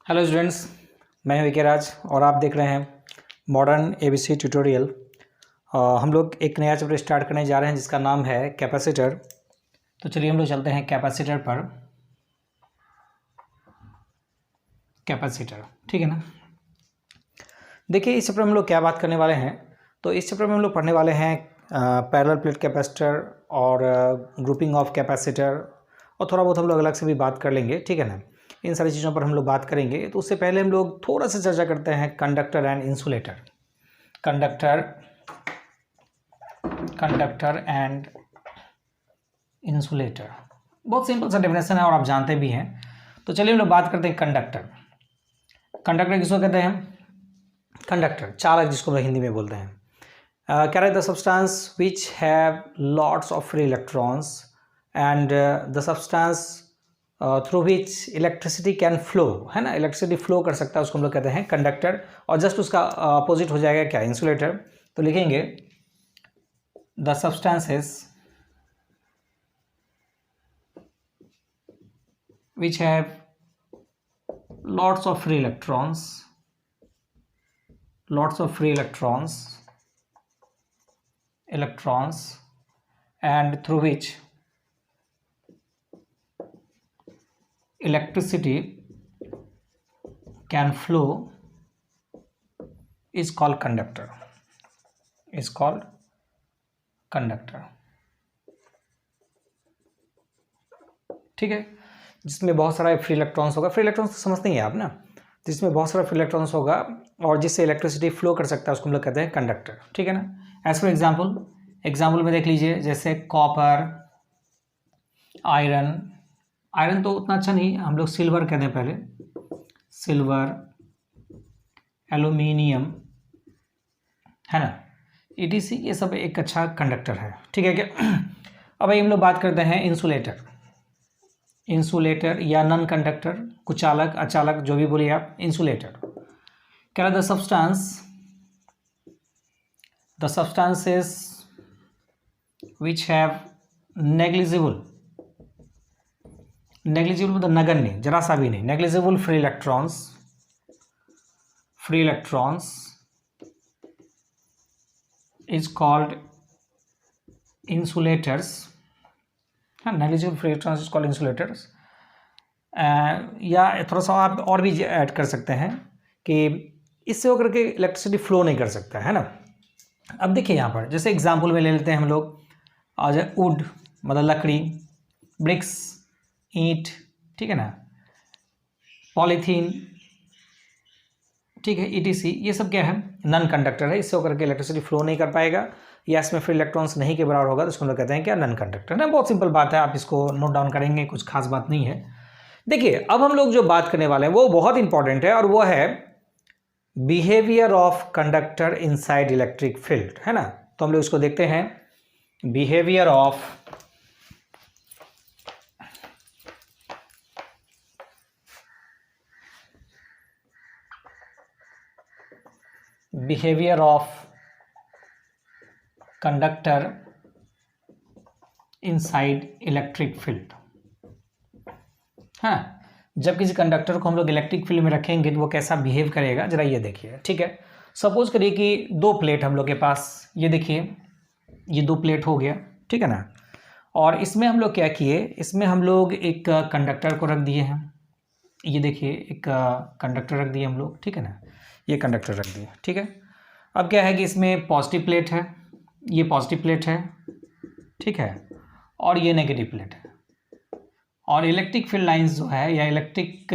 Hello students, मैं हूं विके राज और आप देख रहे हैं मॉडर्न एबीसी ट्यूटोरियल। हम लोग एक नया चैप्टर स्टार्ट करने जा रहे हैं जिसका नाम है कैपेसिटर। तो चलिए हम लोग चलते हैं कैपेसिटर पर। कैपेसिटर, ठीक है ना। देखिए, इस चैप्टर में हम लोग क्या बात करने वाले हैं। तो इस चैप्टर में हम लोग पढ़ने वाले हैं पैरेलल प्लेट कैपेसिटर और ग्रुपिंग ऑफ कैपेसिटर, और थोड़ा बहुत हम लोग अलग से भी बात कर लेंगे, ठीक है ना। इन सारी चीज़ों पर हम लोग बात करेंगे। तो उससे पहले हम लोग थोड़ा सा चर्चा करते हैं conductor and insulator. Conductor and insulator बहुत सिंपल सा डेफिनेशन है और आप जानते भी हैं। तो चलिए हम लोग बात करते हैं कंडक्टर। कंडक्टर किसको कहते हैं? कंडक्टर, चालक जिसको हम हिंदी में बोलते हैं। Carry the substance which have lots of free electrons and the substance through which electricity can flow, है ना। इलेक्ट्रिसिटी फ्लो कर सकता है, उसको हम लोग कहते हैं कंडक्टर। और जस्ट उसका अपोजिट हो जाएगा क्या? इंसुलेटर। तो लिखेंगे the substances which have lots of free electrons and through which electricity can flow is called conductor. ठीक है। जिसमें बहुत सारा फ्री इलेक्ट्रॉन्स होगा। फ्री इलेक्ट्रॉन्स तो समझते ही हैं आप ना। जिसमें बहुत सारा फ्री इलेक्ट्रॉन्स होगा और जिससे इलेक्ट्रिसिटी फ्लो कर सकता है उसको हम लोग कहते हैं कंडक्टर, ठीक है ना। एज फॉर एग्जाम्पल में देख लीजिए, जैसे कॉपर, आयरन तो उतना अच्छा नहीं, हम लोग सिल्वर कहते हैं पहले, सिल्वर, एल्यूमिनियम, है ना, ETC, ये सब एक अच्छा कंडक्टर है, ठीक है क्या। अब हम लोग बात करते हैं इंसुलेटर या नॉन कंडक्टर, कुचालक, अचालक, जो भी बोलिए आप। इंसुलेटर क्या? The substances which have negligible मतलब नगण्य, जरा सा भी नहीं, negligible free electrons is called insulators. negligible free electrons is called insulators. या थोड़ा सा आप और भी ऐड कर सकते हैं कि इससे होकर के इलेक्ट्रिसिटी फ्लो नहीं कर सकता है ना। अब देखिए यहाँ पर जैसे एग्जांपल में ले लेते हैं हम लोग, आज वुड मतलब लकड़ी, ब्रिक्स ईंट, ठीक है ना, पॉलीथीन, ठीक है, ETC, ये सब क्या है? नॉन कंडक्टर है। इससे होकर के इलेक्ट्रिसिटी फ्लो नहीं कर पाएगा या इसमें फ्री इलेक्ट्रॉन्स नहीं के बराबर होगा, तो इसको हम लोग कहते हैं क्या? नॉन कंडक्टर ना। बहुत सिंपल बात है, आप इसको नोट डाउन करेंगे, कुछ खास बात नहीं है। देखिए, अब हम लोग जो बात करने वाले हैं वो बहुत इंपॉर्टेंट है और वो है behaviour of conductor inside electric field, है ना। तो हम लोग इसको देखते हैं, behaviour of conductor inside electric field. हाँ, जब किसी कंडक्टर को हम लोग इलेक्ट्रिक फील्ड में रखेंगे तो वो कैसा बिहेव करेगा, जरा ये देखिए, ठीक है। सपोज करिए कि दो प्लेट हम लोग के पास, ये देखिए, ये दो प्लेट हो गया, ठीक है ना। और इसमें हम लोग क्या किए, इसमें हम लोग एक कंडक्टर को रख दिए हैं। ये देखिए, एक कंडक्टर रख दिए हम लोग, ठीक है ना, ये कंडक्टर रख दिए, ठीक है। अब क्या है कि इसमें पॉजिटिव प्लेट है, ये पॉजिटिव प्लेट है, ठीक है, और ये नेगेटिव प्लेट है। और इलेक्ट्रिक फील्ड लाइंस जो है या इलेक्ट्रिक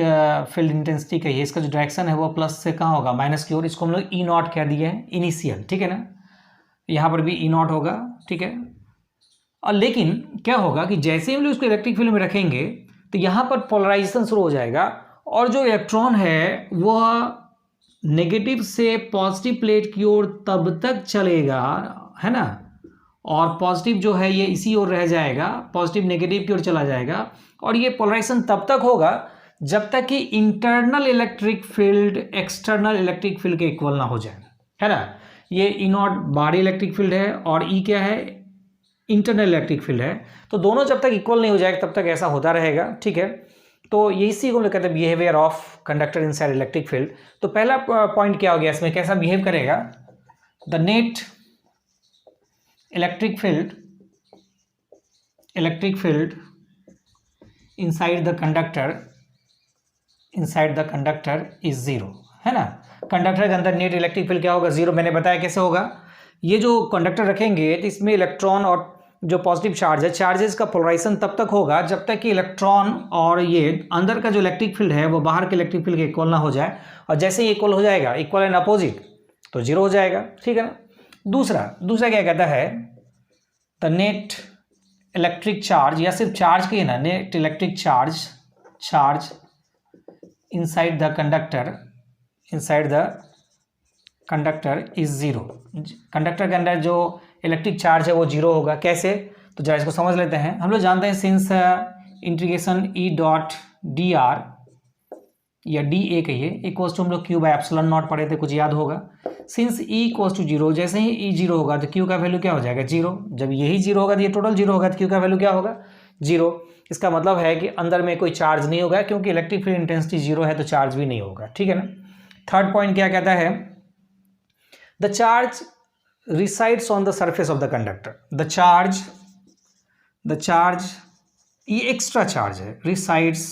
फील्ड इंटेंसिटी कहिए, इसका जो डायरेक्शन है वो प्लस से कहाँ होगा? माइनस की ओर। इसको हम लोग E0 कह दिए हैं, इनिशियल, ठीक है ना। यहाँ पर भी E0 होगा, ठीक है। और लेकिन क्या होगा कि जैसे हम लोग इसको इलेक्ट्रिक फील्ड में रखेंगे तो यहाँ पर पोलराइजेशन शुरू हो जाएगा और जो इलेक्ट्रॉन है वह नेगेटिव से पॉजिटिव प्लेट की ओर तब तक चलेगा, है ना। और पॉजिटिव जो है ये इसी ओर रह जाएगा, पॉजिटिव नेगेटिव की ओर चला जाएगा। और ये पोलराइजेशन तब तक होगा जब तक कि internal electric field external electric field के इक्वल ना हो जाए, है ना। ये E0 बाहरी इलेक्ट्रिक फील्ड है और E क्या है? इंटरनल इलेक्ट्रिक फील्ड है। तो दोनों जब तक इक्वल नहीं हो जाएगा तब तक ऐसा होता रहेगा, ठीक है। तो इसी को हम लोग कहते हैं behaviour of conductor inside electric field. तो पहला पॉइंट क्या हो गया इसमें, कैसा बिहेव करेगा, the net electric field inside the conductor is zero, है ना। कंडक्टर के अंदर नेट इलेक्ट्रिक फील्ड क्या होगा, जीरो। मैंने बताया कैसे होगा, ये जो कंडक्टर रखेंगे तो इसमें इलेक्ट्रॉन और जो पॉजिटिव चार्ज है, चार्जेस का पोलराइजेशन तब तक होगा जब तक कि इलेक्ट्रॉन और ये अंदर का जो इलेक्ट्रिक फील्ड है वो बाहर के इलेक्ट्रिक फील्ड के इक्वल ना हो जाए, और जैसे ही इक्वल हो जाएगा, इक्वल एंड अपोजिट, तो जीरो हो जाएगा, ठीक है ना। दूसरा क्या कहता है, द नेट इलेक्ट्रिक चार्ज, या सिर्फ चार्ज के ना, net electric charge inside the conductor is zero. Conductor के अंदर जो इलेक्ट्रिक चार्ज है वो जीरो होगा। कैसे, तो जरा इसको समझ लेते हैं। हम लोग जानते हैं since integration E dot D R या डी ए कहिए इक्वल्स टू, हम लोग क्यू बाय एप्सिलॉन नॉट पढ़े थे, कुछ याद होगा। Since E equals to zero, जैसे ही ई जीरो होगा तो क्यू का वैल्यू क्या हो जाएगा, जीरो। जब यही जीरो होगा तो ये टोटल जीरो होगा, तो क्यू का वैल्यू क्या होगा, जीरो। इसका मतलब है कि अंदर में कोई चार्ज नहीं होगा, क्योंकि इलेक्ट्रिक फील्ड इंटेंसिटी जीरो है तो चार्ज भी नहीं होगा, ठीक है ना। थर्ड पॉइंट क्या कहता है, the charge resides on the surface of the conductor. The charge ये एक्स्ट्रा चार्ज है, resides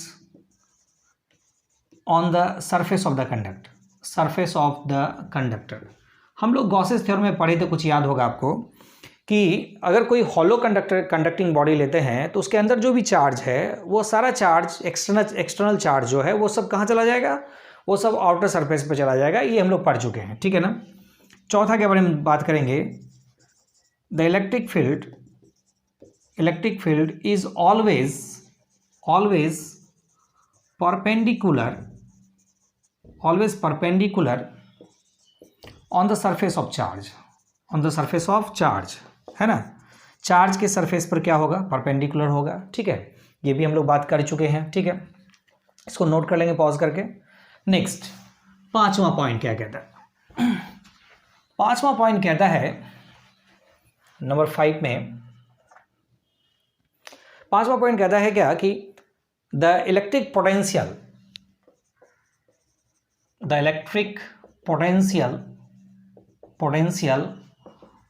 on the surface of the conductor. हम लोग गॉसेस थ्योरम में पढ़े थे, कुछ याद होगा आपको, कि अगर कोई हॉलो कंडक्टिंग बॉडी लेते हैं तो उसके अंदर जो भी चार्ज है वो सारा चार्ज, एक्सटर्नल चार्ज जो है वो सब कहाँ चला जाएगा, वो सब आउटर सरफेस पे चला जाएगा। ये हम लोग पढ़ चुके हैं, ठीक है ना। चौथा के बारे में बात करेंगे, the electric field is always perpendicular on the surface of charge, है ना। चार्ज के सरफेस पर क्या होगा, परपेंडिकुलर होगा, ठीक है। ये भी हम लोग बात कर चुके हैं, ठीक है। इसको नोट कर लेंगे पॉज करके। नेक्स्ट, पांचवा पॉइंट क्या कहता है, पांचवा पॉइंट कहता है नंबर 5 में, पांचवा पॉइंट कहता है क्या, कि the electric potential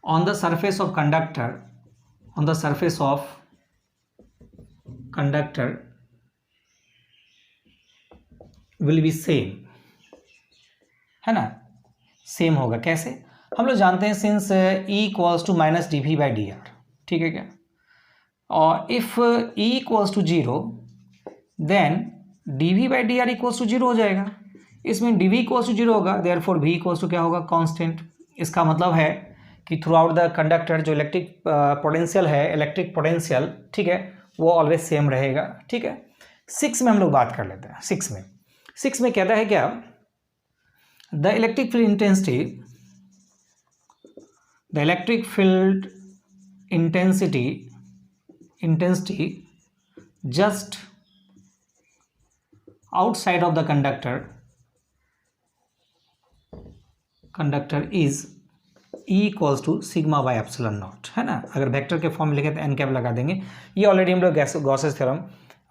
on the surface of conductor will be same, है ना, सेम होगा। कैसे, हम लोग जानते हैं since E equals to minus d V by d r, ठीक है क्या। और if E equals to zero then d V by d r equals to zero हो जाएगा। इसमें d V equals to zero होगा, देयरफॉर V इक्वल्स टू क्या होगा, कांस्टेंट। इसका मतलब है कि थ्रू आउट द कंडक्टर जो इलेक्ट्रिक पोटेंशियल, ठीक है, वो ऑलवेज सेम रहेगा, ठीक है। 6 में हम लोग बात कर लेते हैं। 6 में कहता है क्या, the electric field intensity just outside of the conductor is E equals to sigma by epsilon naught, है ना। अगर वेक्टर के फॉर्म में लिखे तो एन कैप लगा देंगे। ये ऑलरेडी हम लोग गॉसेस थ्योरम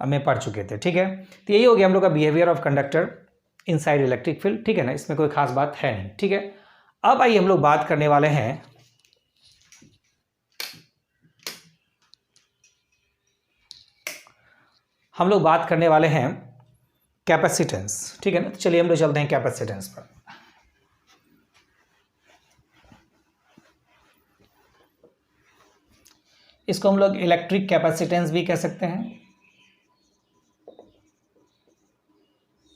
में पढ़ चुके थे, ठीक है। तो यही हो गया हम लोग का behaviour of conductor inside electric field, ठीक है ना। इसमें कोई खास बात है नहीं, ठीक है। अब आइए हम लोग बात करने वाले हैं कैपेसिटेंस, ठीक है ना। तो चलिए हम लोग चलते हैं कैपेसिटेंस पर। इसको हम लोग इलेक्ट्रिक कैपेसिटेंस भी कह सकते हैं,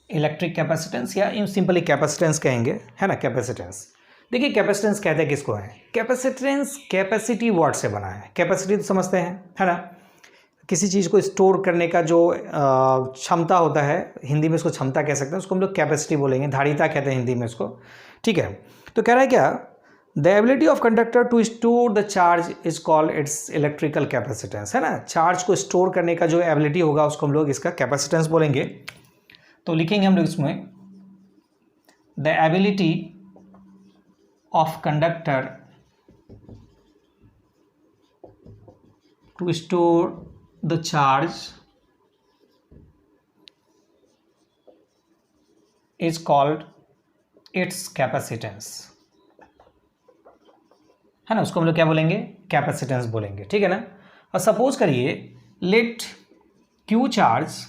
इलेक्ट्रिक कैपेसिटेंस, या सिंपली कैपेसिटेंस कहेंगे, है ना। कैपेसिटेंस, देखिए कैपेसिटेंस कहते हैं किसको है, कैपेसिटेंस कैपेसिटी वर्ड से बना है। कैपेसिटी तो समझते हैं, है ना, किसी चीज़ को स्टोर करने का जो क्षमता होता है, हिंदी में इसको क्षमता कह सकते हैं, उसको हम लोग कैपेसिटी बोलेंगे, धारिता कहते हैं हिंदी में इसको, ठीक है। तो कह रहा है क्या, the ability of conductor to store the charge is called its electrical capacitance, है ना। चार्ज को स्टोर करने का जो एबिलिटी होगा उसको हम लोग इसका कैपेसिटेंस बोलेंगे। तो लिखेंगे हम लोग इसमें, the ability of conductor to store the charge is called its capacitance, है ना, उसको हम लोग क्या बोलेंगे, कैपेसिटेंस बोलेंगे, ठीक है ना। और सपोज करिए let Q charge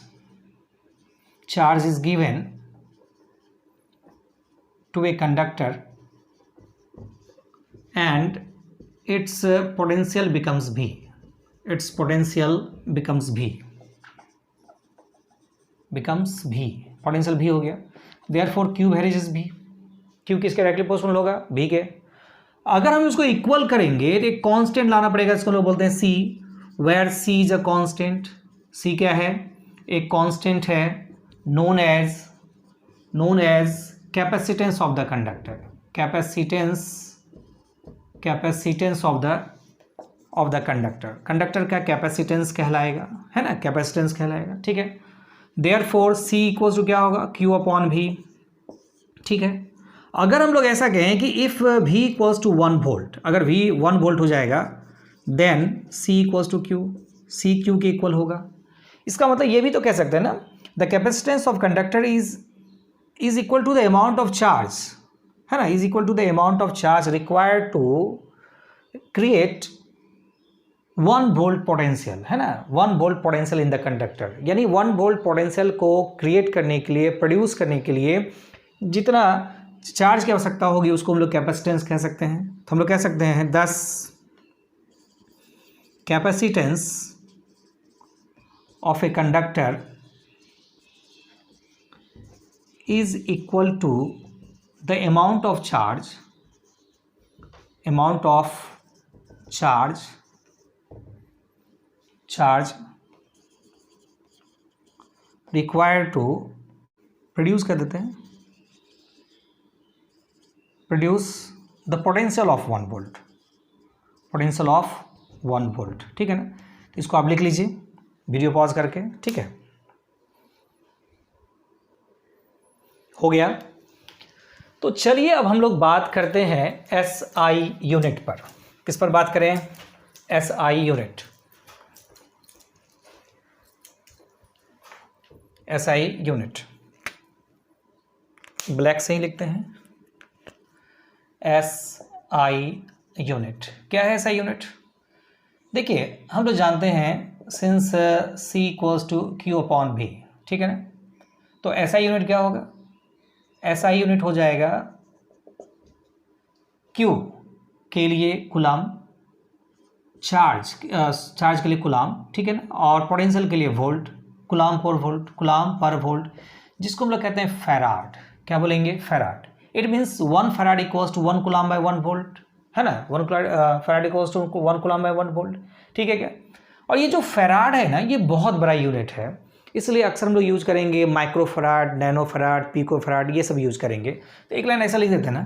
is given to a conductor and its potential becomes V, its potential becomes V, potential V हो गया, therefore Q varies V, Q किसके डायरेक्टली प्रोपोर्शनल होगा, V के। अगर हम इसको इक्वल करेंगे तो एक कांस्टेंट लाना पड़ेगा, इसको लोग बोलते हैं C, where C is a constant, C क्या है, एक कांस्टेंट है known as capacitance of the conductor, capacitance of the conductor का कैपेसिटेंस कहलाएगा, है ना, कैपेसिटेंस कहलाएगा, ठीक है। देयरफॉर सी इक्वल्स टू क्या होगा, क्यू अपॉन भी, ठीक है। अगर हम लोग ऐसा कहें कि इफ भी इक्वल्स टू 1 वोल्ट, अगर भी 1 वोल्ट हो जाएगा then C equals to Q, C Q के इक्वल होगा। इसका मतलब ये भी तो कह सकते हैं ना, the capacitance of conductor is equal to the amount of charge, है ना, is equal to the amount of charge required to create 1 volt potential, है ना, 1 volt potential in the conductor. यानी 1 वोल्ट पोटेंशियल को क्रिएट करने के लिए, produce करने के लिए जितना चार्ज की आवश्यकता होगी उसको हम लोग कैपेसिटेंस कह सकते हैं। तो हम लोग कह सकते हैं 10 capacitance of a conductor is equal to the amount of charge required to produce कर देते हैं, produce the potential of 1 volt, ठीक है ना। तो इसको आप लिख लीजिए वीडियो पॉज करके, ठीक है, हो गया। तो चलिए अब हम लोग बात करते हैं SI यूनिट पर। किस पर बात करें, SI unit, SI unit black से ही लिखते हैं, SI यूनिट क्या है। SI यूनिट देखिए हम लोग जानते हैं since C equals to Q upon V, ठीक है ना। तो SI यूनिट क्या होगा, SI यूनिट हो जाएगा Q के लिए कूलाम, चार्ज के लिए कूलाम, ठीक है ना, और पोटेंशियल के लिए वोल्ट, कूलाम पर वोल्ट, जिसको हम लोग कहते हैं फैराड। क्या बोलेंगे, farad. It means 1 farad equals to 1 coulomb by 1 volt, है ना, 1 farad equals to 1 coulomb by 1 volt, ठीक है क्या। और ये जो फैराड है ना, ये बहुत बड़ा यूनिट है, इसलिए अक्सर हम लोग यूज करेंगे micro farad, nano farad, pico farad, ये सब यूज करेंगे। तो एक लाइन ऐसा लिख देते हैं ना,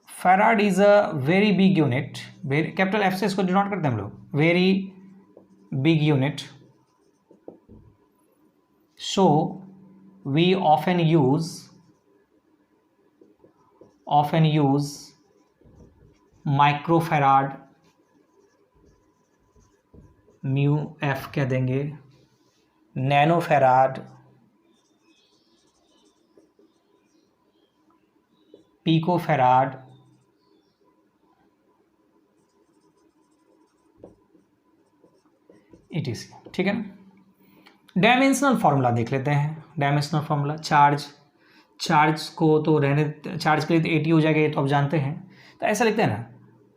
farad is a very big unit, capital F से इसको डिनोट करते हैं हम लोग, very big unit, so we often use micro farad, mu F कह देंगे, nano farad, pico farad, ETC, ठीक है ना। डायमेंशनल फार्मूला देख लेते हैं, डायमेंशनल फार्मूला, चार्ज को तो रहने, चार्ज के लिए तो 80 हो जाएगा, ये तो आप जानते हैं। तो ऐसा लिखते हैं ना,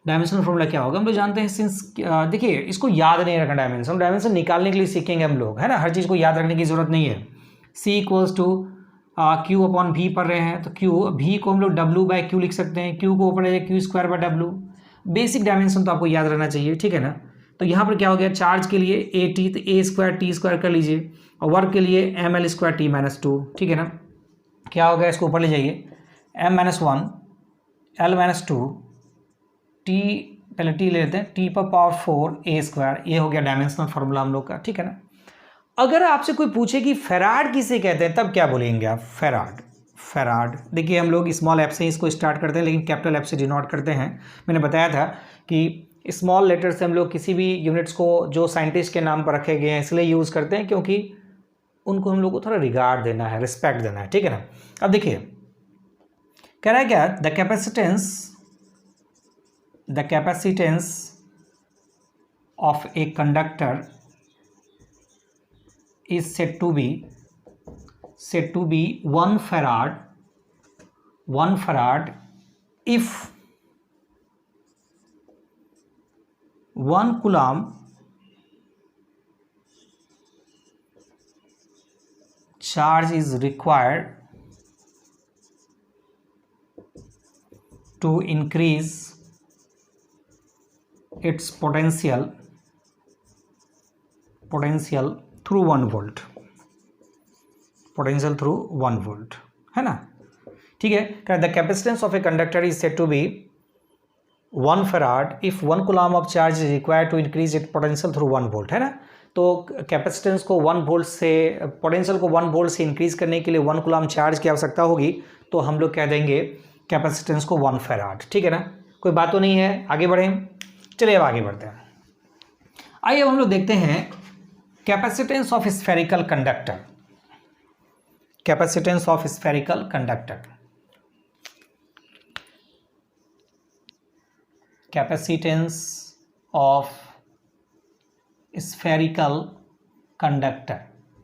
डायमेंशनल फार्मूला क्या होगा हम लोग जानते हैं, सिंस देखिए इसको याद नहीं रखना, डायमेंशन निकालने के लिए सीखेंगे हम लोग, है ना, हर चीज़ को याद रखने की जरूरत नहीं है। C equals to Q upon V पढ़ रहे हैं तो V को हम लोग W/Q लिख सकते हैं, Q को ऊपर ले जाए Q²/W। बेसिक डायमेंशन तो आपको याद रहना चाहिए, ठीक है ना। तो यहाँ पर क्या हो गया, चार्ज के लिए AT तो A²T² कर लीजिए, और वर्क के लिए mL²T−2, ठीक है ना। क्या हो गया, इसको ऊपर ले जाइए, m-1 L-2 T, पहले T ले लेते हैं, T⁴ A², ये हो गया डायमेंशनल फार्मूला हम लोग का, ठीक है ना। अगर आपसे कोई पूछे कि फैराड किसे कहते हैं, तब क्या बोलेंगे आप, फैराड। देखिए हम लोग स्मॉल एफ से इसको स्टार्ट करते हैं, लेकिन कैपिटल एफ से डिनोट करते हैं। मैंने बताया था कि स्मॉल लेटर से हम लोग किसी भी यूनिट्स को जो साइंटिस्ट के नाम पर रखे गए हैं इसलिए यूज़ करते हैं, क्योंकि उनको हम लोग को थोड़ा रिगार्ड देना है, रिस्पेक्ट देना है, ठीक है ना। अब देखिए कह रहा है क्या, the capacitance of a conductor is said to be 1 farad if 1 coulomb charge is required to increase its potential through 1 volt, potential through 1 volt, है ना, ठीक है। The capacitance of a conductor is said to be 1 farad if 1 coulomb of charge is required to increase it potential through 1 volt, है ना। तो capacitance को 1 volt से, potential को 1 वोल्ट से इंक्रीज करने के लिए 1 कूलम चार्ज की आवश्यकता होगी, तो हम लोग कह देंगे कैपेसिटेंस को 1 फराड, ठीक है ना। कोई बात तो नहीं है, आगे बढ़ें। चलिए अब आगे बढ़ते हैं। आइए अब हम लोग देखते हैं capacitance of spherical conductor. Capacitance of spherical conductor, capacitance of spherical conductor.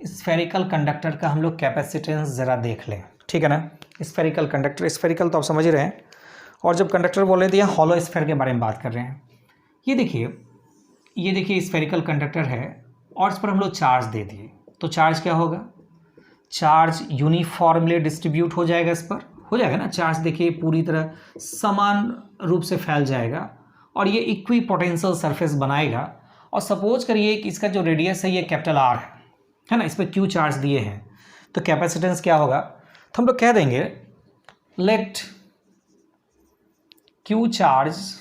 Spherical conductor का हम लोग कैपेसिटेंस ज़रा देख लें, ठीक है ना। स्फेरिकल कंडक्टर, स्फेरिकल तो आप समझ ही रहे हैं, और जब कंडक्टर बोल रहे थे यहाँ हॉलो स्फेयर के बारे में बात कर रहे हैं। ये देखिए स्फेरिकल कंडक्टर है और इस पर हम लोग चार्ज दे दिए, तो चार्ज क्या होगा, चार्ज यूनिफॉर्मली डिस्ट्रीब्यूट हो जाएगा, इस पर हो जाएगा ना। चार्ज देखिए पूरी तरह समान रूप से फैल जाएगा और ये इक्वी पोटेंशियल सरफेस बनाएगा। और सपोज करिए कि इसका जो रेडियस है ये कैपिटल आर है ना, इस पर क्यू चार्ज दिए हैं, तो कैपेसिटेंस क्या होगा, तो हम लोग कह देंगे let Q charge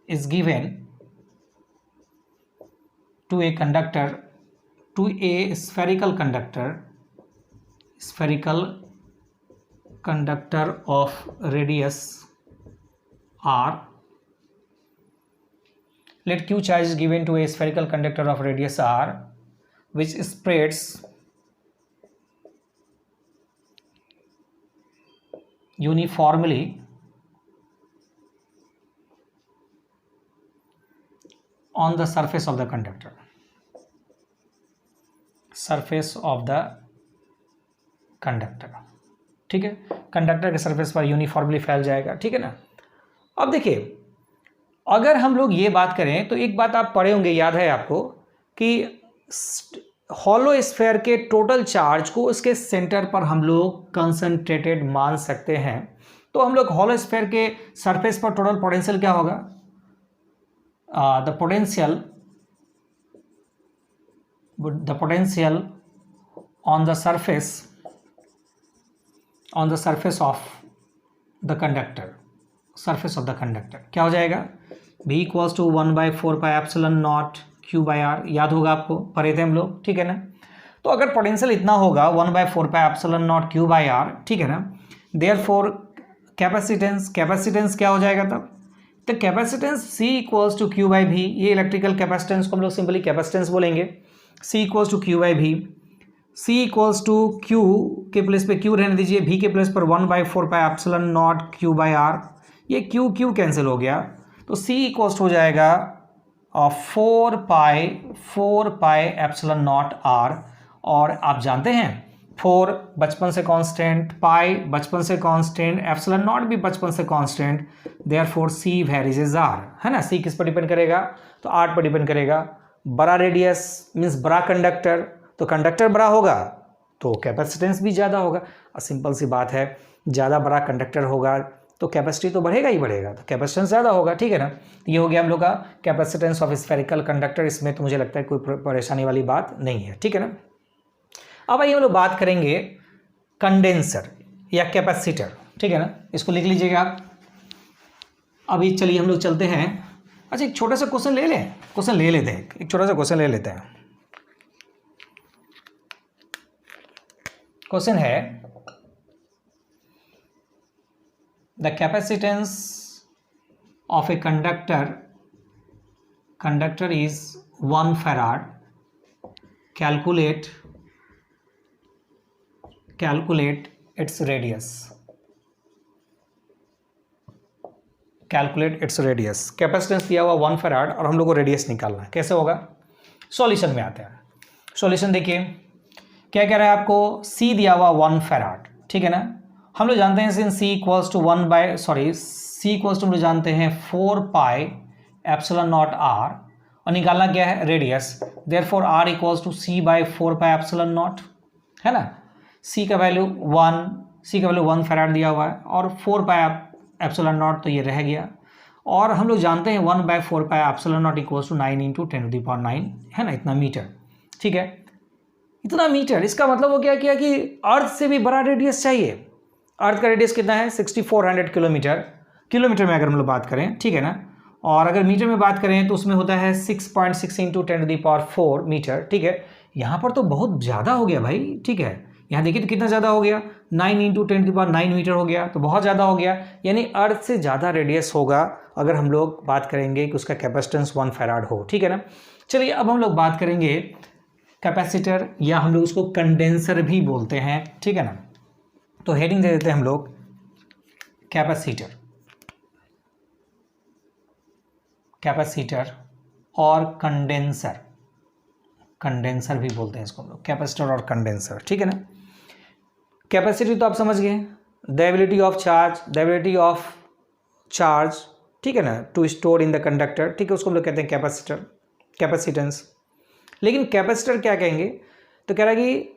is given to a conductor, to a spherical conductor of radius r. Let q charge is given to a spherical conductor of radius r which spreads uniformly on the surface of the conductor, ठीक है। Conductor के surface पर uniformly फैल जाएगा, ठीक है ना। अब देखिए अगर हम लोग ये बात करें तो एक बात आप पढ़े होंगे, याद है आपको, कि हॉलो स्फेयर के टोटल चार्ज को उसके सेंटर पर हम लोग कंसंट्रेटेड मान सकते हैं। तो हम लोग हॉलो स्फेयर के सरफेस पर टोटल पोटेंशियल क्या होगा, the potential on the surface of the conductor, क्या हो जाएगा, v इक्वल्स टू 1/4πε0 q/r, याद होगा आपको, पढ़े थे हम लोग, ठीक है ना। तो अगर पोटेंशियल इतना होगा 1/4πε0 q/r, ठीक है ना, देयरफॉर कैपेसिटेंस क्या हो जाएगा तब, तो capacitance C equals to Q/V, ये इलेक्ट्रिकल कैपेसिटेंस को हम लोग सिंपली कैपेसिटेंस बोलेंगे। C equals to Q/V, C equals to Q के प्लेस पे Q रहने दीजिए, V के प्लेस पर 1/4πε0 Q/r, ये Q कैंसिल हो गया, तो C इक्वल्स हो जाएगा 4πε0r। और आप जानते हैं 4 बचपन से कांस्टेंट, पाई बचपन से कांस्टेंट, एप्सिलॉन नॉट भी बचपन से constant, therefore C varies is R, है ना। C किस पर डिपेंड करेगा, तो R पर डिपेंड करेगा। बड़ा रेडियस मीन्स बड़ा कंडक्टर, तो कंडक्टर बड़ा होगा तो कैपेसिटेंस भी ज़्यादा होगा। सिंपल सी बात है, ज़्यादा बड़ा कंडक्टर होगा तो कैपेसिटी तो बढ़ेगा ही बढ़ेगा, तो कैपेसिटेंस ज़्यादा होगा, ठीक है ना। ये हो गया हम लोग का कैपेसिटेंस ऑफ स्फेरिकल कंडक्टर। इसमें तो मुझे लगता है कोई परेशानी वाली बात नहीं है, ठीक है ना। अब आइए हम लोग बात करेंगे कंडेंसर या कैपेसिटर, ठीक है ना, इसको लिख लीजिएगा आप। अभी चलिए हम लोग चलते हैं। अच्छा एक छोटा सा क्वेश्चन ले लेते हैं, एक छोटा सा क्वेश्चन ले लेते हैं। क्वेश्चन है the capacitance of a conductor is 1 farad, calculate calculate its radius, calculate its radius. Capacitance दिया हुआ 1 फैराड और हम लोग को रेडियस निकालना है, कैसे होगा? सॉल्यूशन में आते हैं। सॉल्यूशन देखिए क्या कह रहा है आपको, C दिया हुआ 1 फैराड, ठीक है ना। हम लोग जानते हैं since C equals to C equals to हम लोग जानते हैं 4 पाई एप्सिलॉन नॉट R, और निकालना क्या है? Radius. Therefore R equals to C by 4 pi epsilon naught, है ना। C का वैल्यू 1 फैराड दिया हुआ है और 4 पाई एप्सिलॉन नॉट तो ये रह गया, और हम लोग जानते हैं 1/4 pi epsilon naught equals to 9 × 10⁹, है ना, इतना मीटर, ठीक है। इतना मीटर, इसका मतलब वो क्या किया कि अर्थ से भी बड़ा रेडियस चाहिए। अर्थ का रेडियस कितना है? 6400 किलोमीटर, किलोमीटर में अगर हम लोग बात करें, ठीक है ना। और अगर मीटर में बात करें तो उसमें होता है 6.6 × 10⁴ मीटर, ठीक है। यहाँ पर तो बहुत ज़्यादा हो गया भाई, ठीक है। यहाँ देखिए तो कितना ज़्यादा हो गया, 9 × 10⁹ मीटर हो गया, तो बहुत ज़्यादा हो गया, यानी अर्थ से ज़्यादा रेडियस होगा अगर हम लोग बात करेंगे कि उसका कैपेसिटेंस 1 फैराड हो, ठीक है ना। चलिए अब हम लोग बात करेंगे कैपेसिटर, या हम लोग उसको कंडेंसर भी बोलते हैं, ठीक है ना। तो हेडिंग दे देते हैं हम लोग कैपेसिटर, कैपेसिटर और कंडेंसर, कंडेंसर भी बोलते हैं इसको हम लोग, कैपेसिटर और कंडेंसर, ठीक है ना। कैपेसिटी तो आप समझ गए, द एबिलिटी ऑफ चार्ज, ठीक है ना, to store in the conductor, ठीक है, उसको हम लोग कहते हैं कैपेसिटर, कैपेसिटेंस। लेकिन कैपेसिटर क्या कहेंगे, तो कह रहा है कि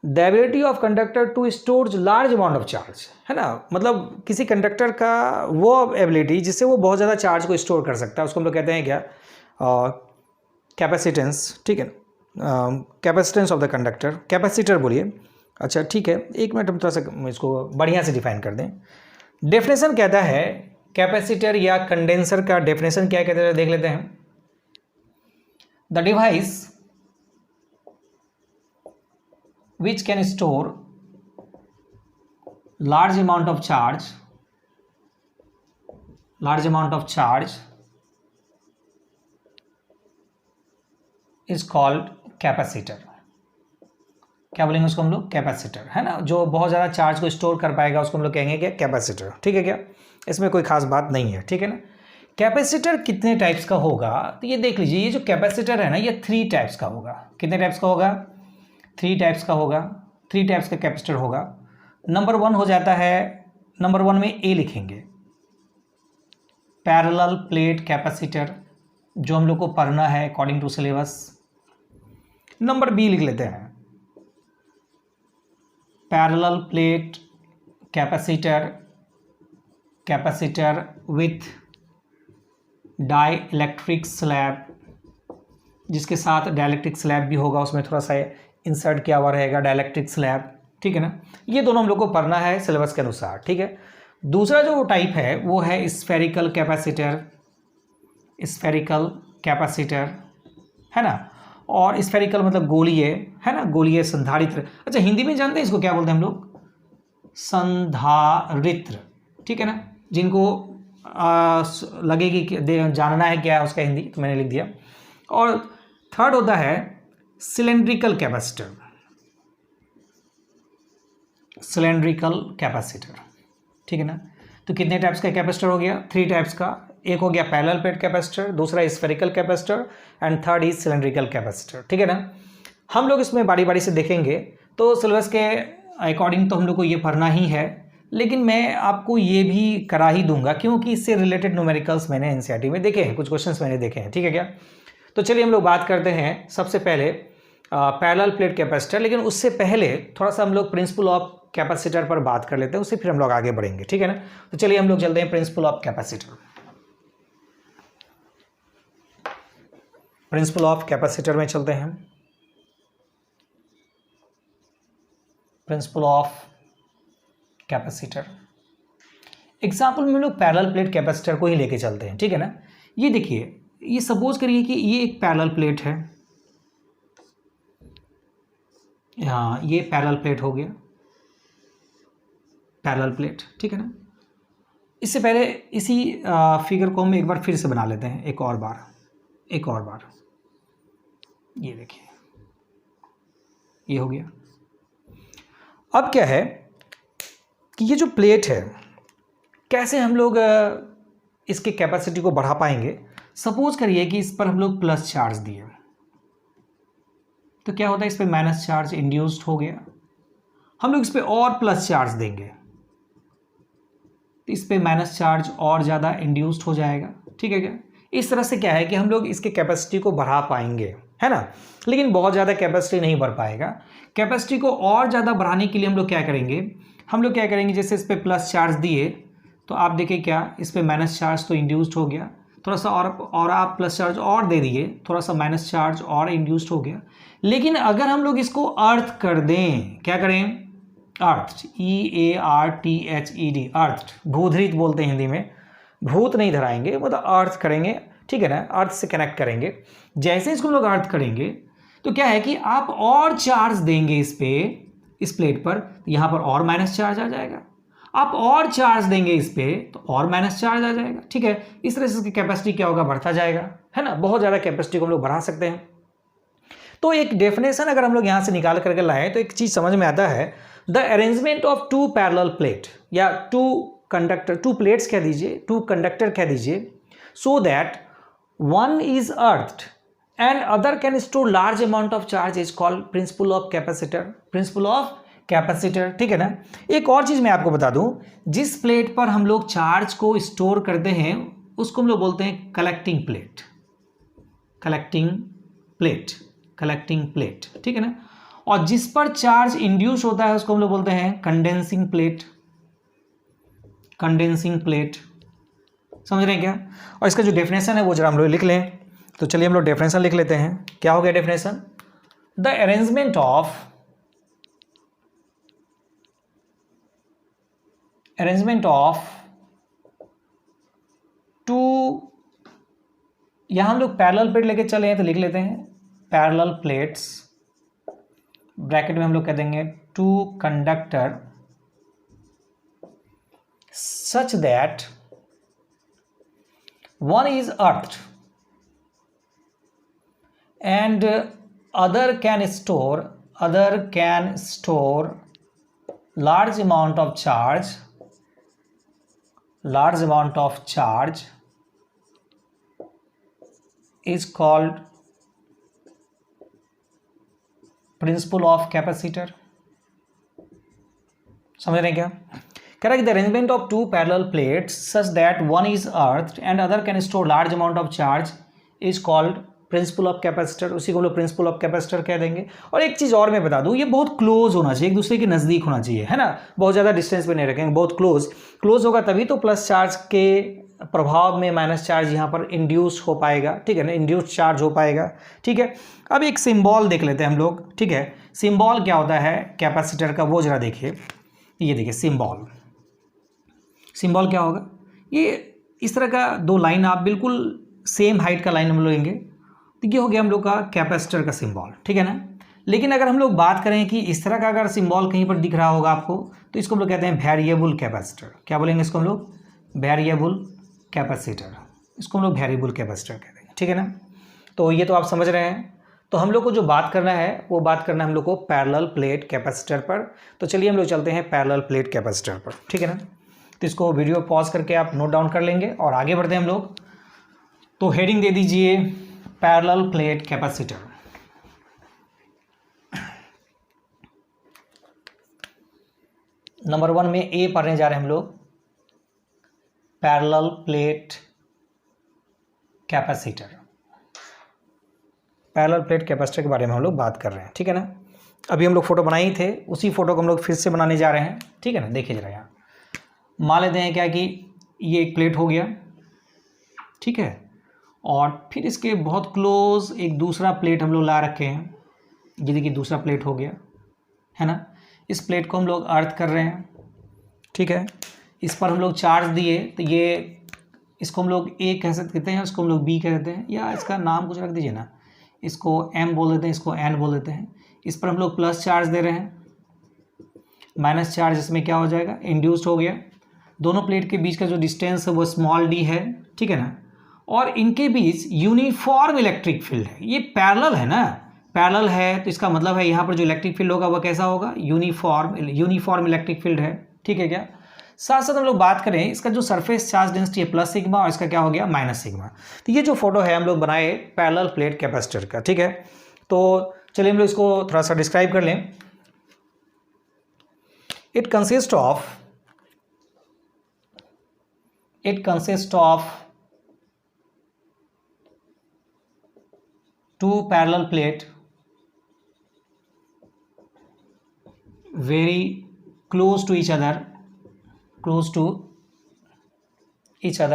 the ability of conductor to store large amount of charge, है ना, मतलब किसी कंडक्टर का वो एबिलिटी जिससे वो बहुत ज़्यादा चार्ज को स्टोर कर सकता है, उसको हम लोग कहते हैं क्या? कैपेसिटेंस, ठीक है। Capacitance of the conductor, capacitor बोलिए। अच्छा ठीक है, एक मिनट हम थोड़ा सा इसको बढ़िया से डिफाइन कर दें। डेफिनेशन कहता है कैपेसिटर या कंडेंसर का डेफिनेशन क्या कहते हैं, देख लेते हैं। The device which can store large amount of charge is called capacitor। क्या बोलेंगे उसको हम लोग? कैपेसिटर, है ना। जो बहुत ज़्यादा चार्ज को स्टोर कर पाएगा उसको हम लोग कहेंगे क्या? कैपेसिटर, ठीक है क्या? इसमें कोई खास बात नहीं है, ठीक है ना। कैपेसिटर कितने टाइप्स का होगा, तो ये देख लीजिए, ये जो कैपेसिटर है ना, ये 3 टाइप्स का होगा। कितने टाइप्स का होगा? 3 टाइप्स का होगा, 3 टाइप्स का कैपेसिटर होगा। नंबर 1 हो जाता है, नंबर 1 में ए लिखेंगे, पैरेलल प्लेट कैपेसिटर, जो हम लोग को पढ़ना है according to syllabus. Number B लिख लेते हैं, parallel plate capacitor, capacitor with dielectric slab, जिसके साथ डाइलेक्ट्रिक स्लैब भी होगा, उसमें थोड़ा सा इंसर्ट किया हुआ रहेगा डाइलेक्ट्रिक स्लैब, ठीक है ना। ये दोनों हम लोग को पढ़ना है सिलेबस के अनुसार, ठीक है। दूसरा जो टाइप है वो है स्फेरिकल कैपेसिटर, स्फेरिकल कैपेसिटर, है ना। और स्फेरिकल मतलब गोलीय, है ना, गोलीय संधारित्र। अच्छा हिंदी में जानते हैं इसको क्या बोलते हैं हम लोग? संधारित्र, ठीक है ना। जिनको लगे कि जानना है क्या है उसका हिंदी, तो मैंने लिख दिया। और थर्ड होता है सिलेंड्रिकल कैपेसिटर, सिलेंड्रिकल कैपेसिटर, ठीक है ना। तो कितने टाइप्स का कैपेसिटर हो गया? 3 टाइप्स का। एक हो गया पैरेलल प्लेट कैपेसिटर, दूसरा spherical capacitor, and third is cylindrical capacitor, ठीक है ना। हम लोग इसमें बारी बारी से देखेंगे, तो सिलेबस के अकॉर्डिंग तो हम लोग को ये पढ़ना ही है, लेकिन मैं आपको ये भी करा ही दूंगा क्योंकि इससे रिलेटेड न्यूमेरिकल्स मैंने एनसीईआरटी में देखे हैं, कुछ क्वेश्चंस मैंने देखे हैं, ठीक है क्या। तो चलिए हम लोग बात करते हैं सबसे पहले पैरेलल प्लेट कैपेसिटर, लेकिन उससे पहले थोड़ा सा हम लोग प्रिंसिपल ऑफ कैपेसिटर पर बात कर लेते हैं, उससे फिर हम लोग आगे बढ़ेंगे, ठीक है ना। तो चलिए हम लोग चलते हैं principal of capacitor. Principle of capacitor में चलते हैं। प्रिंसिपल ऑफ कैपेसिटर, एग्जाम्पल में लोग पैरेलल प्लेट कैपेसिटर को ही लेके चलते हैं, ठीक है ना। ये देखिए, ये सपोज करिए कि ये एक पैरेलल प्लेट है, हाँ ये पैरेलल प्लेट हो गया, पैरेलल प्लेट, ठीक है ना। इससे पहले इसी फिगर को हम एक बार फिर से बना लेते हैं, एक और बार। ये देखिए, ये हो गया। अब क्या है कि ये जो प्लेट है कैसे हम लोग इसके कैपेसिटी को बढ़ा पाएंगे। सपोज करिए कि इस पर हम लोग प्लस चार्ज दिए तो क्या होता है, इस पर माइनस चार्ज इंड्यूस्ड हो गया। हम लोग इस पर और प्लस चार्ज देंगे तो इस पर माइनस चार्ज और ज़्यादा इंड्यूस्ड हो जाएगा, ठीक है क्या। इस तरह से क्या है कि हम लोग इसके कैपेसिटी को बढ़ा पाएंगे, है ना, लेकिन बहुत ज़्यादा कैपेसिटी नहीं बढ़ पाएगा। कैपेसिटी को और ज़्यादा बढ़ाने के लिए हम लोग क्या करेंगे, जैसे इस पर प्लस चार्ज दिए तो आप देखिए क्या, इस पर माइनस चार्ज तो इंड्यूस्ड हो गया, थोड़ा सा और आप प्लस चार्ज और दे दिए, थोड़ा सा माइनस चार्ज और इंड्यूस्ड हो गया। लेकिन अगर हम लोग इसको अर्थ कर दें, क्या करें, अर्थ, EARTHED, अर्थ, भूधृत बोलते हैं हिंदी में, भूत नहीं धराएंगे, मतलब अर्थ करेंगे, ठीक है ना, अर्थ से कनेक्ट करेंगे। जैसे इसको हम लोग अर्थ करेंगे तो क्या है कि आप और चार्ज देंगे इस पे, इस प्लेट पर, तो यहाँ पर और माइनस चार्ज आ जाएगा। आप और चार्ज देंगे इस पे तो और माइनस चार्ज आ जाएगा, ठीक है। इस तरह से इसकी कैपेसिटी क्या होगा, बढ़ता जाएगा, है ना। बहुत ज़्यादा कैपेसिटी को हम लोग बढ़ा सकते हैं। तो एक डेफिनेशन अगर हम लोग यहाँ से निकाल करके लाएं तो एक चीज़ समझ में आता है, the arrangement of two parallel plate या टू कंडक्टर, टू प्लेट्स कह दीजिए, टू कंडक्टर कह दीजिए, so that one is earthed and other can store large amount of charge is called principle of capacitor, principle of capacitor, ठीक है ना। एक और चीज़ मैं आपको बता दूं, जिस प्लेट पर हम लोग चार्ज को स्टोर करते हैं उसको हम लोग बोलते हैं collecting plate, collecting plate, collecting plate, ठीक है ना। और जिस पर चार्ज इंड्यूस होता है उसको हम लोग बोलते हैं कंडेंसिंग प्लेट, कंडेंसिंग प्लेट, समझ रहे हैं क्या। और इसका जो डेफिनेशन है वो जरा हम लोग लिख लें। तो चलिए हम लोग डेफिनेशन लिख लेते हैं। क्या हो गया definition, the arrangement of two, यहां हम लोग पैरेलल प्लेट लेके चले हैं तो लिख लेते हैं पैरेलल प्लेट्स, ब्रैकेट में हम लोग कह देंगे two conductor such that one is earthed and other can store large amount of charge is called principle of capacitor। समझ रहे हैं क्या। कह रहा है कि the arrangement of two parallel plates such that one is earthed and other can store large amount of charge is called principle of capacitor, उसी को हम लोग प्रिंसिपल ऑफ कैपेसिटर कह देंगे। और एक चीज़ और मैं बता दूं, ये बहुत क्लोज होना चाहिए, एक दूसरे के नज़दीक होना चाहिए, है ना, बहुत ज़्यादा डिस्टेंस पे नहीं रखेंगे, बहुत क्लोज होगा तभी तो प्लस चार्ज के प्रभाव में माइनस चार्ज यहाँ पर इंड्यूस हो पाएगा, ठीक है ना, इंड्यूस चार्ज हो पाएगा, ठीक है। अब एक सिंबल देख लेते हैं हम लोग, ठीक है। सिंबल क्या होता है कैपेसिटर का, वो जरा देखिए, ये देखिए सिंबल क्या होगा, ये इस तरह का दो लाइन, आप बिल्कुल सेम हाइट का लाइन हम लोग लेंगे तो ये हो गया हम लोग का कैपेसिटर का सिंबल, ठीक है ना। लेकिन अगर हम लोग बात करें कि इस तरह का अगर सिंबल कहीं पर दिख रहा होगा आपको तो इसको हम लोग कहते हैं वेरिएबल कैपेसिटर। क्या बोलेंगे इसको हम लोग, वेरिएबल कैपेसिटर, इसको हम लोग वेरिएबल कैपेसिटर कहते हैं, ठीक है ना। तो ये तो आप समझ रहे हैं। तो हम लोग को जो बात करना है वो बात करना है हम लोग को पैरेलल प्लेट कैपेसिटर पर। तो चलिए हम लोग चलते हैं पैरेलल प्लेट कैपेसिटर पर, ठीक है ना। तो इसको वीडियो पॉज करके आप नोट डाउन कर लेंगे और आगे बढ़ते हैं हम लोग। तो हेडिंग दे दीजिए पैरेलल प्लेट कैपेसिटर। नंबर 1 में ए पढ़ने जा रहे हैं हम लोग, parallel plate capacitor. Parallel plate capacitor के बारे में हम लोग बात कर रहे हैं, ठीक है ना। अभी हम लोग फोटो बनाए ही थे, उसी फोटो को हम लोग फिर से बनाने जा रहे हैं, ठीक है ना। देखिए जरा यहाँ मान लेते हैं क्या कि ये एक प्लेट हो गया, ठीक है, और फिर इसके बहुत क्लोज एक दूसरा प्लेट हम लोग ला रखे हैं, ये देखिए दूसरा प्लेट हो गया, है ना। इस प्लेट को हम लोग अर्थ कर रहे हैं, ठीक है। इस पर हम लोग चार्ज दिए तो ये इसको हम लोग ए कह सकते हैं, उसको हम लोग बी कह देते हैं, या इसका नाम कुछ रख दीजिए ना, इसको एम बोल देते हैं, इसको एन बोल देते हैं। इस पर हम लोग प्लस चार्ज दे रहे हैं, माइनस चार्ज इसमें क्या हो जाएगा, इंड्यूस्ड हो गया। दोनों प्लेट के बीच का जो डिस्टेंस है वो स्मॉल डी है, ठीक है ना। और इनके बीच यूनिफॉर्म इलेक्ट्रिक फील्ड है, ये पैरेलल है ना, पैरेलल है तो इसका मतलब है यहाँ पर जो इलेक्ट्रिक फील्ड होगा वह कैसा होगा, यूनिफॉर्म इलेक्ट्रिक फील्ड है, ठीक है क्या। साथ साथ हम लोग बात करें इसका जो सरफेस चार्ज डेंसिटी है प्लस सिग्मा और इसका क्या हो गया माइनस सिग्मा। तो ये जो फोटो है हम लोग बनाए पैरेलल प्लेट कैपेसिटर का, ठीक है। तो चलिए हम लोग इसको थोड़ा सा डिस्क्राइब कर लें। It consist of two parallel plate very close to each other,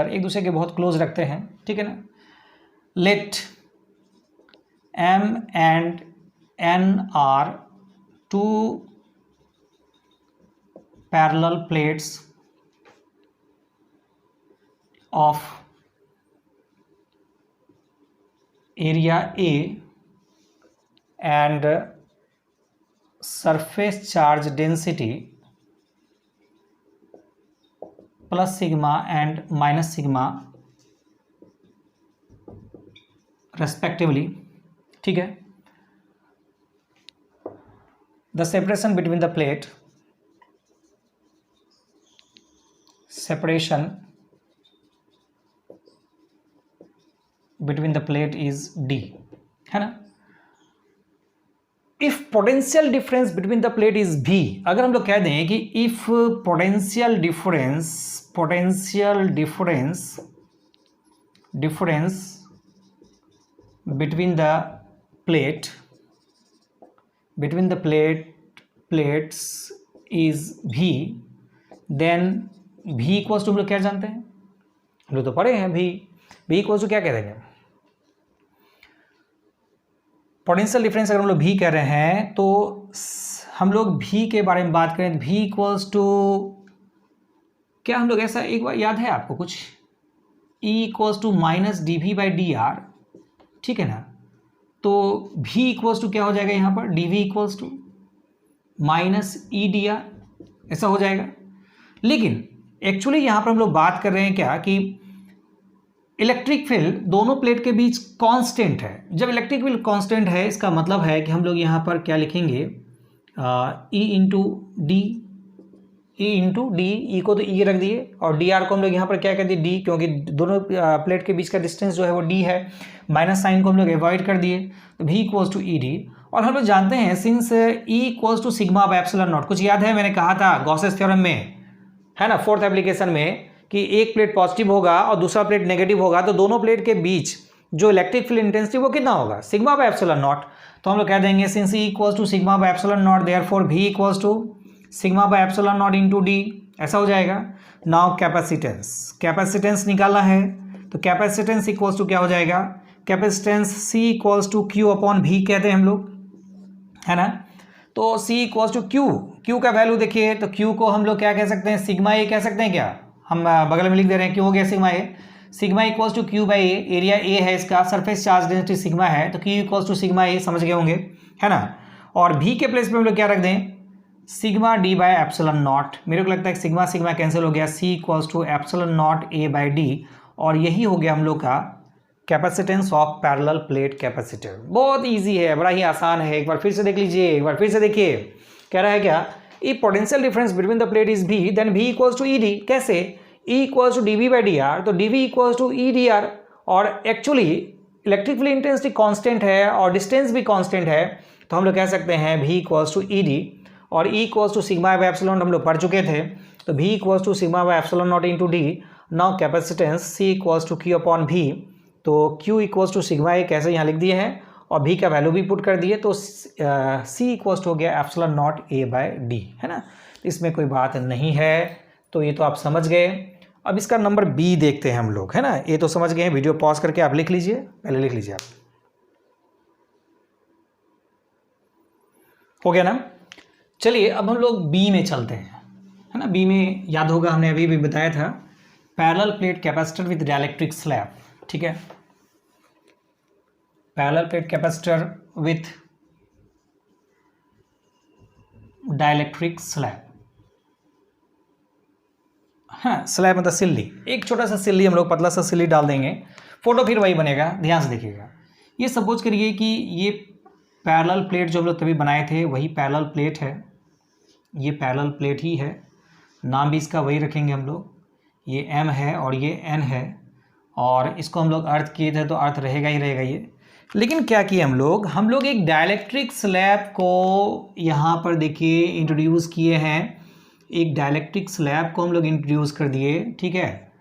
एक दूसरे के बहुत क्लोज रखते हैं, ठीक है ना। Let M and N are two parallel plates of area A and surface charge density plus sigma and minus sigma respectively, ठीक है। The separation between the plate is D, है ना। If potential difference between the plate is V, अगर हम लोग कह दें कि if potential difference between the plates is V, then V equals to हम लोग क्या जानते हैं, हम लोग तो पढ़े हैं V इक्वल्स टू क्या कह देंगे, पोटेंशियल डिफरेंस अगर हम लोग V कह रहे हैं तो हम लोग V के बारे में बात करें तो V इक्वल्स टू क्या, हम लोग ऐसा एक बार याद है आपको कुछ, E equals to minus dV/dr, ठीक है ना। तो V इक्वल्स टू क्या हो जाएगा यहाँ पर, dV equals to minus EdR, ऐसा हो जाएगा। लेकिन एक्चुअली यहाँ पर हम लोग बात कर रहे हैं क्या कि इलेक्ट्रिक फील्ड दोनों प्लेट के बीच कांस्टेंट है। जब इलेक्ट्रिक फील्ड कांस्टेंट है इसका मतलब है कि हम लोग यहाँ पर क्या लिखेंगे, E इंटू डी, ई को तो E रख दिए और dr को हम लोग यहाँ पर क्या कर दिए D, क्योंकि दोनों प्लेट के बीच का डिस्टेंस जो है वो D है, माइनस साइन को हम लोग अवॉइड कर दिए, तो V equals to E d. और हम लोग जानते हैं since E equals to sigma by epsilon naught, कुछ याद है मैंने कहा था गॉसेस थ्योरम में, है ना, फोर्थ एप्लीकेशन में, कि एक प्लेट पॉजिटिव होगा और दूसरा प्लेट नेगेटिव होगा तो दोनों प्लेट के बीच जो इलेक्ट्रिक फील्ड इंटेंसिटी वो कितना होगा, सिग्मा बाय एप्सिलॉन नॉट। तो हम लोग कह देंगे since E equals to sigma by epsilon naught therefore V equals to sigma by epsilon naught into d, ऐसा हो जाएगा। नाउ कैपेसिटेंस निकालना है तो कैपेसिटेंस इक्वल्स टू क्या हो जाएगा, capacitance C equals to Q upon V कहते हैं हम लोग, है ना। तो C इक्वल्स टू Q का वैल्यू देखिए, तो Q को हम लोग क्या कह सकते हैं, सिग्मा ए कह सकते हैं क्या, हम बगल में लिख दे रहे हैं, क्यों हो गया sigma equals to Q by A, area A है इसका, सरफेस चार्ज डेंसिटी सिग्मा है, तो Q इक्वल्स टू सिग्मा ए, समझ गए होंगे, है ना। और V के प्लेस पे हम लोग क्या रख दें, sigma D by epsilon naught, मेरे को लगता है सिग्मा कैंसिल हो गया, C equals to epsilon naught A by D, और यही हो गया हम लोग का capacitance of parallel plate capacitor. बहुत इजी है, बड़ा ही आसान है, एक बार फिर से देख लीजिए, एक बार फिर से देखिए, कह रहा है क्या, if potential difference between the plate is V then V equals to ED, कैसे, E इक्वल्स टू dV/dr, तो dV इक्वल्स टू EdR, और actually electric field intensity constant है और डिस्टेंस भी कांस्टेंट है, तो हम लोग कह सकते हैं V इक्वल्स टू ED, और E equals to sigma by epsilon हम लोग पढ़ चुके थे, तो V equals to sigma by epsilon naught into d. Now capacitance C equals to Q upon V, तो Q equals to sigma A कैसे यहाँ लिख दिए हैं और V का वैल्यू भी पुट कर दिए, तो C इक्वल्स टू हो गया epsilon naught A by D, है ना। इसमें कोई बात नहीं है, तो ये तो आप समझ गए। अब इसका नंबर B देखते हैं हम लोग, है ना। ये तो समझ गए हैं, वीडियो पॉज करके आप लिख लीजिए, पहले लिख लीजिए आप, हो गया ना। चलिए अब हम लोग B में चलते हैं, है ना। B में याद होगा हमने अभी भी बताया था, parallel plate capacitor with dielectric slab, ठीक है, parallel plate capacitor with dielectric slab, हाँ, स्लैब मतलब सिल्ली, एक छोटा सा सिल्ली, हम लोग पतला सा सिल्ली डाल देंगे, फोटो फिर वही बनेगा, ध्यान से देखिएगा। ये सपोज करिए कि ये पैरेलल प्लेट जो हम लोग तभी बनाए थे वही पैरेलल प्लेट है, ये पैरेलल प्लेट ही है, नाम भी इसका वही रखेंगे हम लोग। ये M है और ये N है, और इसको हम लोग अर्थ किए थे तो अर्थ रहेगा ही रहेगा ये। लेकिन क्या किए हम लोग एक डाइलेक्ट्रिक स्लैब को यहाँ पर देखिए इंट्रोड्यूस किए हैं, एक डाइलेक्ट्रिक स्लैब को हम लोग इंट्रोड्यूस कर दिए, ठीक है।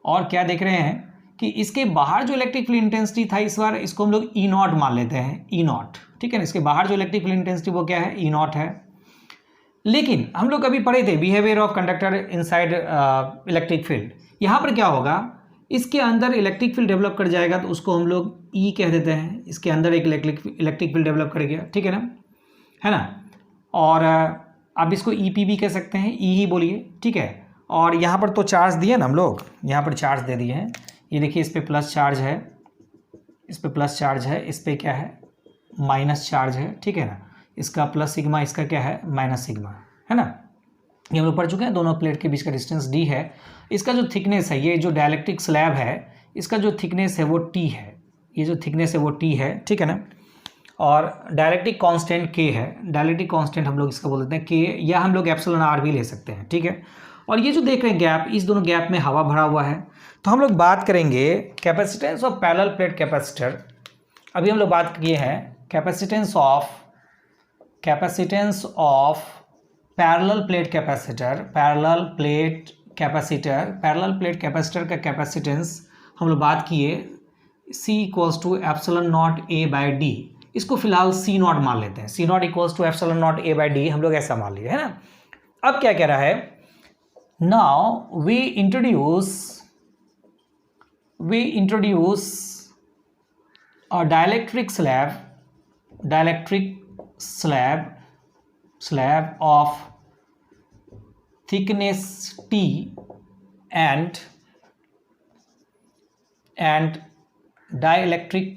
और क्या देख रहे हैं कि इसके बाहर जो इलेक्ट्रिक फील्ड इंटेंसिटी था इस बार इसको हम लोग ई नॉट मान लेते हैं, ई नॉट, ठीक है ना। इसके बाहर जो इलेक्ट्रिक फील्ड इंटेंसिटी वो क्या है, ई नॉट है। लेकिन हम लोग अभी पढ़े थे behaviour of conductor inside electric field, यहाँ पर क्या होगा, इसके अंदर इलेक्ट्रिक फील्ड डेवलप कर जाएगा तो उसको हम लोग ई कह देते हैं, इसके अंदर एक इलेक्ट्रिक फील्ड डेवलप कर गया, ठीक है ना, है ना। और आप इसको ई पी भी कह सकते हैं, ई ही बोलिए, ठीक है। और यहाँ पर तो चार्ज दिए ना हम लोग, यहाँ पर चार्ज दे दिए हैं, ये देखिए इस पर प्लस चार्ज है, इस पर प्लस चार्ज है, इस पर क्या है माइनस चार्ज है, ठीक है ना। इसका प्लस सिग्मा, इसका क्या है माइनस सिग्मा, है ना। ये हम लोग पढ़ चुके हैं, दोनों प्लेट के बीच का डिस्टेंस डी है। इसका जो थिकनेस है, ये जो डाइलेक्ट्रिक स्लैब है इसका जो थिकनेस है वो टी है, ये जो थिकनेस है वो टी है, ठीक है ना। और डाइलेक्ट्रिक कांस्टेंट के है, डाइलेक्ट्रिक कांस्टेंट हम लोग इसका बोल देते हैं के, या हम लोग एप्सिलॉन आर भी ले सकते हैं, ठीक है। और ये जो देख रहे हैं गैप, इस दोनों गैप में हवा भरा हुआ है। तो हम लोग बात करेंगे capacitance of parallel plate capacitor. अभी हम लोग बात किए हैं capacitance of parallel plate capacitor, parallel plate capacitor का कैपेसिटेंस हम लोग बात किए C equals to epsilon naught A by D. इसको फिलहाल C नॉट मान लेते हैं, C naught equals to epsilon naught A by D हम लोग ऐसा मान लिए, है ना। अब क्या कह रहा है, now we introduce a dielectric slab of thickness T and dielectric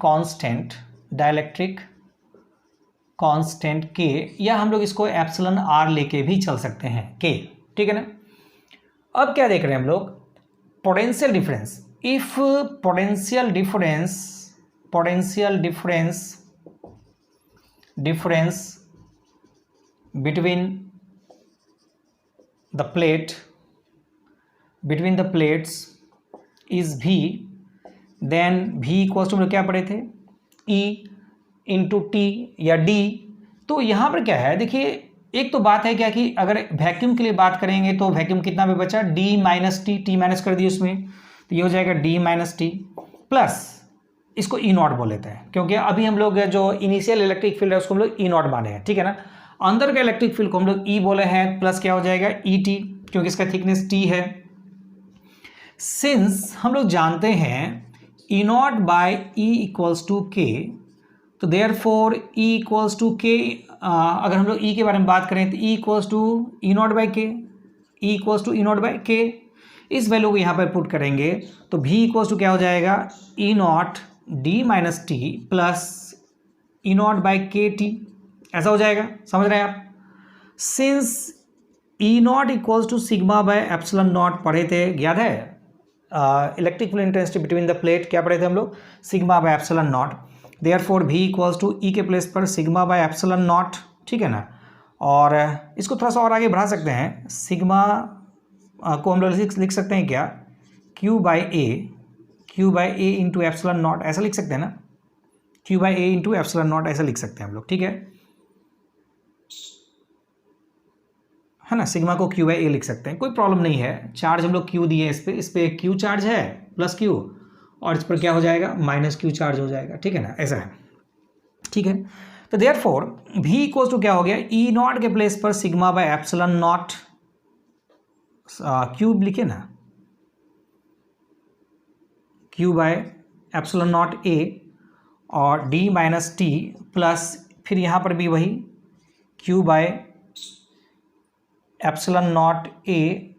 constant K, या हम लोग इसको एप्सिलॉन R लेके भी चल सकते हैं K, ठीक है ना। अब क्या देख रहे हैं हम लोग, potential difference, if potential difference between the plates is V, then V equals to क्या पढ़े थे, E इंटू टी या D। तो यहाँ पर क्या है देखिए, एक तो बात है क्या कि अगर वैक्यूम के लिए बात करेंगे तो वैक्यूम कितना भी बचा, D minus T, T minus कर दिए उसमें, तो ये हो जाएगा D माइनस टी प्लस इसको ई नॉट बोल लेते हैं, क्योंकि अभी हम लोग जो इनिशियल इलेक्ट्रिक फील्ड है उसको हम लोग ई नॉट माने हैं, ठीक है ना। अंदर का इलेक्ट्रिक फील्ड को हम लोग ई बोले हैं, प्लस क्या हो जाएगा ई टी, क्योंकि इसका थिकनेस टी है। सिंस हम लोग जानते हैं E naught by E equals to K, तो therefore E equals to K, अगर हम लोग ई के बारे में बात करें तो E equals to E naught by K, E equals to E naught by K. इस वैल्यू को यहाँ पर पुट करेंगे तो भी इक्वल्स टू क्या हो जाएगा, E naught D minus T plus E naught by K T, ऐसा हो जाएगा, समझ रहे हैं आप। Since E naught equals to sigma by epsilon naught पढ़े थे, याद है electric field intensity between the plate, क्या पढ़े थे हम लोग, sigma by epsilon naught. Therefore भी इक्वल्स टू ई के प्लेस पर सिग्मा बाय एप्सिलॉन नॉट, ठीक है ना। और इसको थोड़ा सा और आगे बढ़ा सकते हैं, सिग्मा को हम लोग लिख सकते हैं क्या, Q by A into epsilon not, ऐसा लिख सकते हैं ना, Q by A into epsilon not ऐसा लिख सकते हैं हम लोग, ठीक है ना। सिग्मा को क्यू बाई ए लिख सकते हैं, कोई प्रॉब्लम नहीं है। चार्ज हम लोग क्यू दिए, इस पे क्यू चार्ज है प्लस क्यू, और इस पर क्या हो जाएगा माइनस क्यू चार्ज हो जाएगा, ठीक है ना, ऐसा है, ठीक है। तो देयरफॉर भी इक्वल्स टू क्या हो गया, ई नॉट के प्लेस पर sigma by epsilon not, cube लिखे ना, क्यू बाय एप्सिलॉन नॉट ए और डी माइनस टी प्लस फिर यहाँ पर भी वही क्यू बाय एप्सिलॉन नॉट ए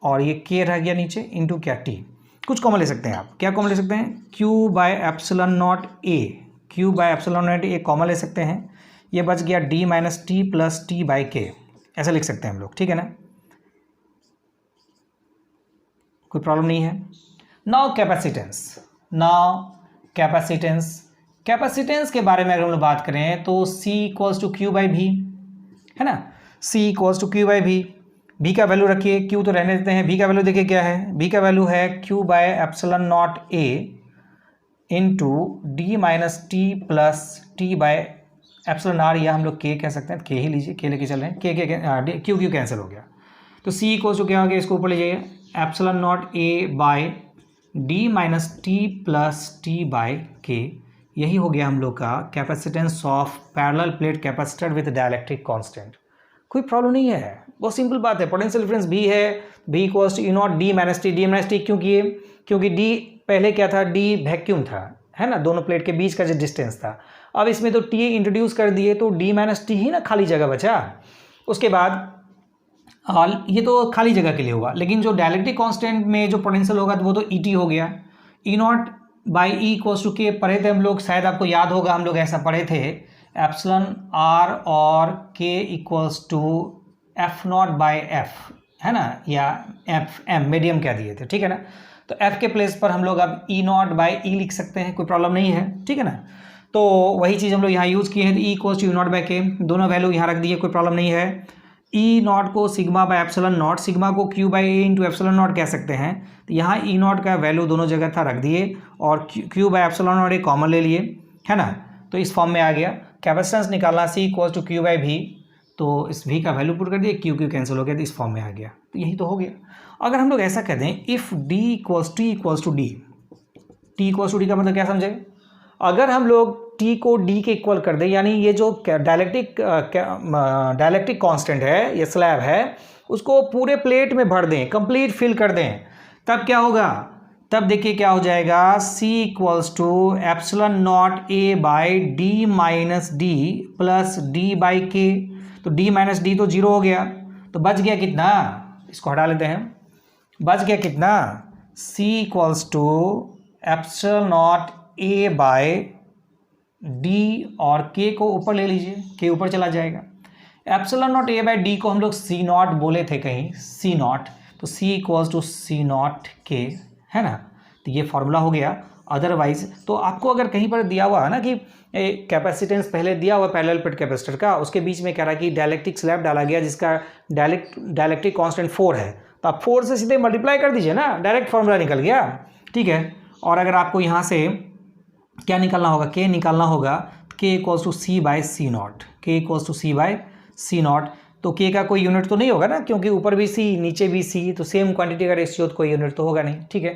और ये के रह गया नीचे इंटू क्या टी। कुछ कॉमन ले सकते हैं आप, क्या कॉमन ले सकते हैं, Q by epsilon naught A common ले सकते हैं, ये बच गया D minus T plus T by के, ऐसा लिख सकते हैं हम लोग, ठीक है ना, कोई प्रॉब्लम नहीं है। नाउ कैपेसिटेंस कैपेसिटेंस के बारे में अगर हम लोग बात करें तो C equals to Q by V, है ना, C equals to Q by V. V का वैल्यू रखिए, क्यू तो रहने देते हैं। भी का वैल्यू देखिए क्या है, भी का वैल्यू है Q by epsilon naught A into D minus T plus T by epsilon R, या हम लोग के कह सकते हैं, के ही लीजिए, के लेके चल रहे हैं, के क्यू क्यू कैंसिल हो गया। तो C इक्वल्स टू क्या हो गया, इसको ऊपर ले जाइए, epsilon naught A by D minus T plus T by K. यही हो गया हम लोग का capacitance of parallel plate capacitor with dielectric constant. कोई प्रॉब्लम नहीं है, बहुत सिंपल बात है। पोटेंशियल डिफरेंस भी है, V equals to E naught D minus T. D minus T क्यों किए, क्योंकि डी पहले क्या था, डी वैक्यूम था, है ना, दोनों प्लेट के बीच का जो डिस्टेंस था। अब इसमें तो टी इंट्रोड्यूस कर दिए तो डी माइनस टी ही ना खाली जगह बचा। उसके बाद ये तो खाली जगह के लिए हुआ, लेकिन जो डाइलेक्ट्रिक कांस्टेंट में जो पोटेंशियल होगा तो वो तो ई टी हो गया। E naught by E equals to K पढ़े थे हम लोग, शायद आपको याद होगा, हम लोग ऐसा पढ़े थे, एप्सिलॉन आर और K equals to F naught by F, है ना, या एफ एम मीडियम क्या दिए थे, ठीक है ना। तो एफ के प्लेस पर हम लोग अब ई नॉट बाई ई लिख सकते हैं, कोई प्रॉब्लम नहीं है, ठीक है ना। तो वही चीज़ हम लोग यहाँ यूज़ किए हैं, तो E equals to U naught by K, दोनों वैल्यू यहाँ रख दिए, कोई प्रॉब्लम नहीं है। ई नॉट को sigma by epsilon naught, sigma को Q by A into epsilon naught कह सकते हैं। तो यहाँ ई नॉट का वैल्यू दोनों जगह था, रख दिए, और क्यू बाय एप्सिलॉन नॉट एक कॉमन ले लिए, है ना। तो इस फॉर्म में आ गया। कैपेसिटेंस निकालना C equals to Q by V, तो इस भी का वैल्यू पुट कर दिए, क्यू क्यू कैंसिल हो गया, तो इस फॉर्म में आ गया। तो यही तो हो गया। अगर हम लोग ऐसा कह दें, if D equals T equals to D, T equals to D का मतलब क्या समझे, अगर हम लोग टी को डी के इक्वल कर दें, यानी ये जो डायलेक्ट्रिक कांस्टेंट है, ये स्लैब है, उसको पूरे प्लेट में भर दें, कंप्लीट फिल कर दें, तब क्या होगा, तब देखिए क्या हो जाएगा, C equals to epsilon naught A by D minus D plus D by K. तो डी माइनस डी तो जीरो हो गया, तो बच गया कितना, इसको हटा लेते हैं, बच गया कितना, C equals to epsilon naught A by D, और के को ऊपर ले लीजिए, के ऊपर चला जाएगा। Epsilon naught A by D को हम लोग C नॉट बोले थे कहीं, C नॉट, तो C equals to C naught K, है ना। तो ये फॉर्मूला हो गया। अदरवाइज तो आपको अगर कहीं पर दिया हुआ है ना कि कैपेसिटेंस पहले दिया हुआ पैरेलल प्लेट कैपेसिटर का, उसके बीच में कह रहा है कि डायलेक्ट्रिक स्लैब डाला गया जिसका डायलेक्ट्रिक कांस्टेंट 4 है, तो आप 4 से सीधे मल्टीप्लाई कर दीजिए ना, डायरेक्ट फॉर्मूला निकल गया, ठीक है। और अगर आपको यहाँ से क्या निकालना होगा, के निकालना होगा, K equals to C by C naught, K equals to C by C naught. तो के का कोई यूनिट तो नहीं होगा ना, क्योंकि ऊपर भी सी नीचे भी सी, तो सेम क्वांटिटी का रेशियो, तो कोई यूनिट तो होगा नहीं, ठीक है।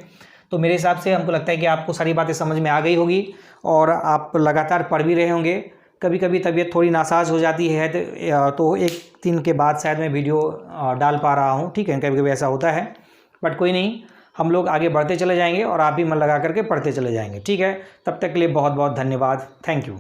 तो मेरे हिसाब से हमको लगता है कि आपको सारी बातें समझ में आ गई होगी और आप लगातार पढ़ भी रहे होंगे। कभी कभी तबीयत थोड़ी नासाज हो जाती है तो एक दिन के बाद शायद मैं वीडियो डाल पा रहा हूँ, ठीक है, कभी कभी ऐसा होता है, बट कोई नहीं, हम लोग आगे बढ़ते चले जाएंगे और आप भी मन लगा करके पढ़ते चले जाएंगे, ठीक है। तब तक के लिए बहुत बहुत धन्यवाद, थैंक यू।